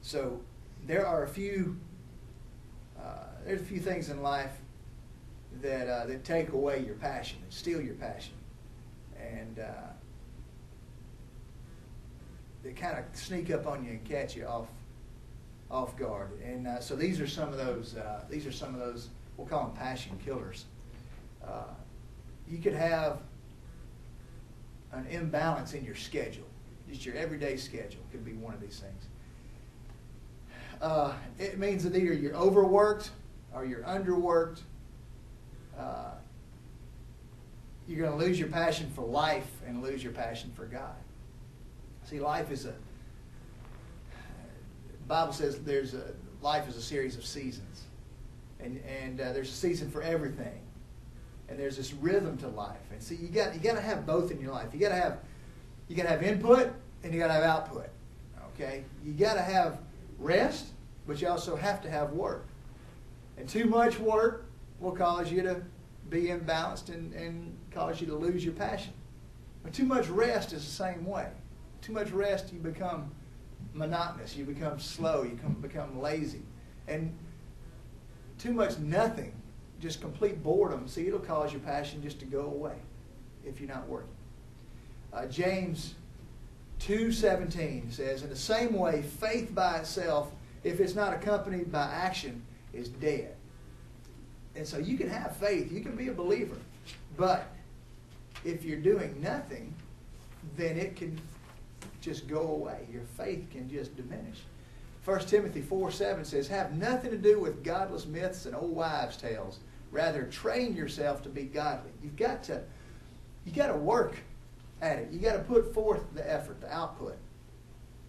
So there are there's a few things in life that take away your passion, and steal your passion, and they kind of sneak up on you and catch you off guard. And so these are some of those. We'll call them passion killers. You could have an imbalance in your schedule. Just your everyday schedule could be one of these things. It means that either you're overworked or you're underworked. You're going to lose your passion for life and lose your passion for God. See, life is the Bible says life is a series of seasons. And there's a season for everything. And there's this rhythm to life. And see, you got to have both in your life. You got to have input and you got to have output. Okay? You got to have rest, but you also have to have work. And too much work will cause you to be imbalanced and cause you to lose your passion. But too much rest is the same way. Too much rest, you become monotonous. You become slow. You become lazy. And too much nothing, just complete boredom, see, it'll cause your passion just to go away if you're not working. James 2:17 says, in the same way, faith by itself, if it's not accompanied by action, is dead. And so you can have faith, you can be a believer, but if you're doing nothing, then it can just go away. Your faith can just diminish. 1 Timothy 4:7 says, have nothing to do with godless myths and old wives' tales. Rather, train yourself to be godly. You got to work at it. You got to put forth the effort, the output.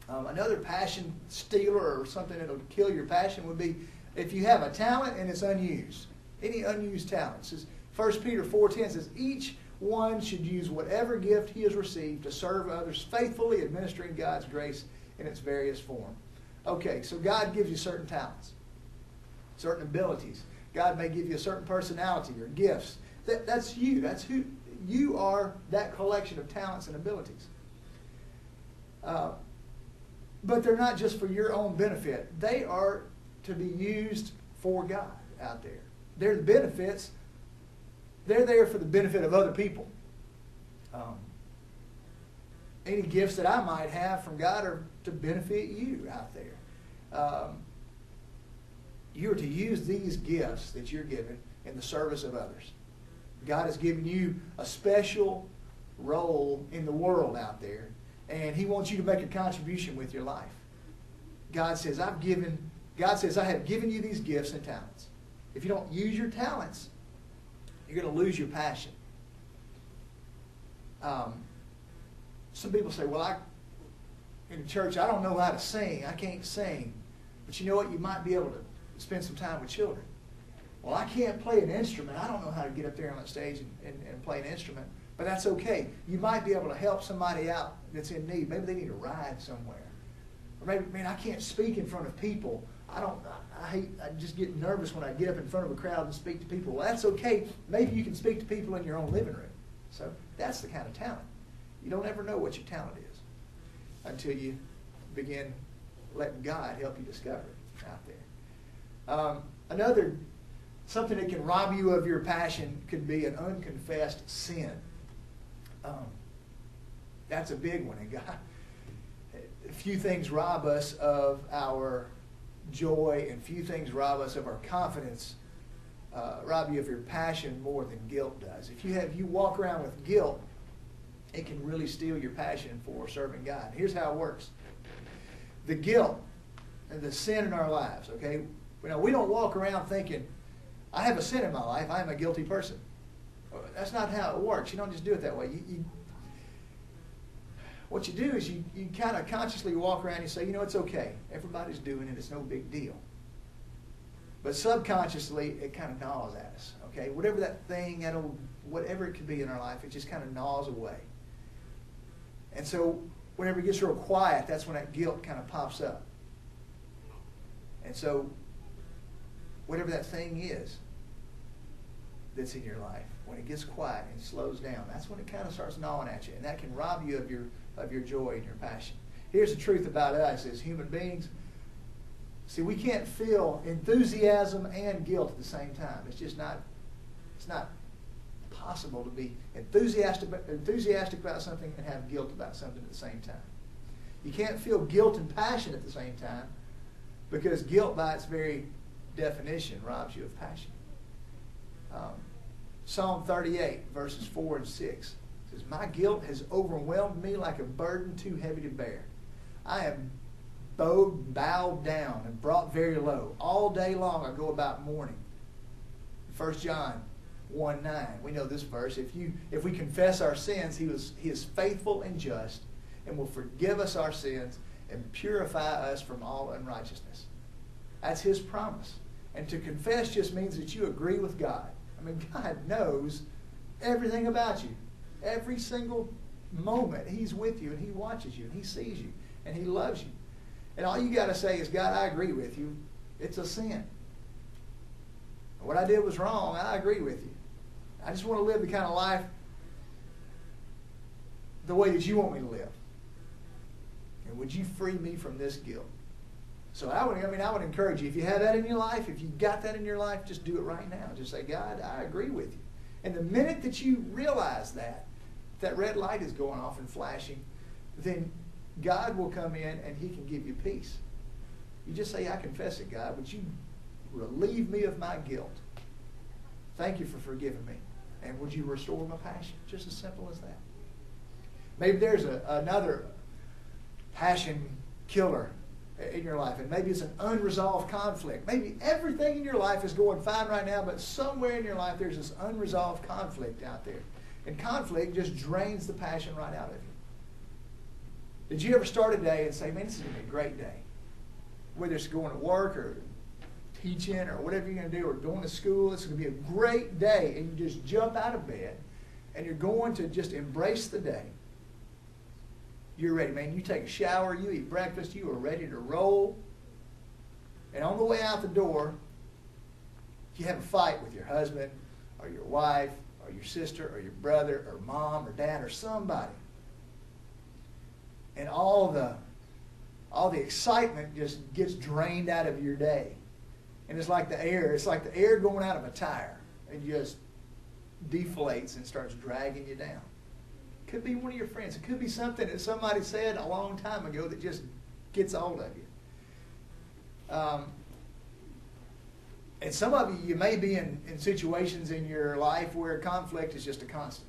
Another passion stealer or something that'll kill your passion would be if you have a talent and it's unused. Any unused talents. 1 Peter 4:10 says, each one should use whatever gift he has received to serve others faithfully, administering God's grace in its various form. Okay, so God gives you certain talents, certain abilities. God may give you a certain personality or gifts. That's you. That's who you are, that collection of talents and abilities. But they're not just for your own benefit. They are to be used for God out there. They're the benefits. They're there for the benefit of other people. Any gifts that I might have from God are to benefit you out there. You are to use these gifts that you're given in the service of others. God has given you a special role in the world out there, and He wants you to make a contribution with your life. God says, I have given you these gifts and talents. If you don't use your talents, you're going to lose your passion. Some people say, well, in church, I don't know how to sing. I can't sing. But you know what? You might be able to spend some time with children. Well, I can't play an instrument. I don't know how to get up there on that stage and play an instrument. But that's okay. You might be able to help somebody out that's in need. Maybe they need a ride somewhere. Or maybe, man, I can't speak in front of people. I just get nervous when I get up in front of a crowd and speak to people. Well, that's okay. Maybe you can speak to people in your own living room. So that's the kind of talent. You don't ever know what your talent is until you begin letting God help you discover it out there. Something that can rob you of your passion could be an unconfessed sin. That's a big one. And God, a few things rob us of our joy, and few things rob us of our confidence, rob you of your passion more than guilt does. If you walk around with guilt, it can really steal your passion for serving God. Here's how it works. The guilt and the sin in our lives, okay? We don't walk around thinking, I have a sin in my life, I am a guilty person. That's not how it works. You don't just do it that way. What you do is you kind of consciously walk around and you say, it's okay. Everybody's doing it. It's no big deal. But subconsciously, it kind of gnaws at us. Okay, whatever that thing, whatever it could be in our life, it just kind of gnaws away. And so whenever it gets real quiet, that's when that guilt kind of pops up. And so whatever that thing is that's in your life, when it gets quiet and slows down, that's when it kind of starts gnawing at you, and that can rob you of your joy and your passion. Here's the truth about us as human beings. See, we can't feel enthusiasm and guilt at the same time. It's not possible to be enthusiastic about something and have guilt about something at the same time. You can't feel guilt and passion at the same time, because guilt by its very definition robs you of passion. Psalm 38, verses 4 and 6 says, "My guilt has overwhelmed me like a burden too heavy to bear. I am bowed down and brought very low. All day long I go about mourning." 1 John 1:9. We know this verse. If we confess our sins, He is faithful and just and will forgive us our sins and purify us from all unrighteousness. That's His promise. And to confess just means that you agree with God. I mean, God knows everything about you. Every single moment He's with you, and He watches you, and He sees you, and He loves you. And all you got to say is, "God, I agree with you. It's a sin. What I did was wrong. I agree with you. I just want to live the kind of life the way that you want me to live. And would you free me from this guilt?" So I would encourage you, if you have that in your life, if you got that in your life, just do it right now. Just say, "God, I agree with you." And the minute that you realize that red light is going off and flashing, then God will come in and He can give you peace. You just say, "I confess it, God. Would you relieve me of my guilt? Thank you for forgiving me. And would you restore my passion?" Just as simple as that. Maybe there's another passion killer in your life, and maybe it's an unresolved conflict. Maybe everything in your life is going fine right now, but somewhere in your life there's this unresolved conflict out there. And conflict just drains the passion right out of you. Did you ever start a day and say, "Man, this is going to be a great day"? Whether it's going to work or teaching or whatever you're going to do, or going to school, it's going to be a great day. And you just jump out of bed and you're going to just embrace the day. You're ready, man. You take a shower, you eat breakfast, you are ready to roll. And on the way out the door, you have a fight with your husband or your wife or your sister or your brother or mom or dad or somebody. And all the excitement just gets drained out of your day. And it's like the air going out of a tire. It just deflates and starts dragging you down. It could be one of your friends. It could be something that somebody said a long time ago that just gets a hold of you. And some of you may be in situations in your life where conflict is just a constant.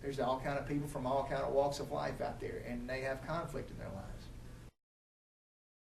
There's all kind of people from all kind of walks of life out there, and they have conflict in their lives.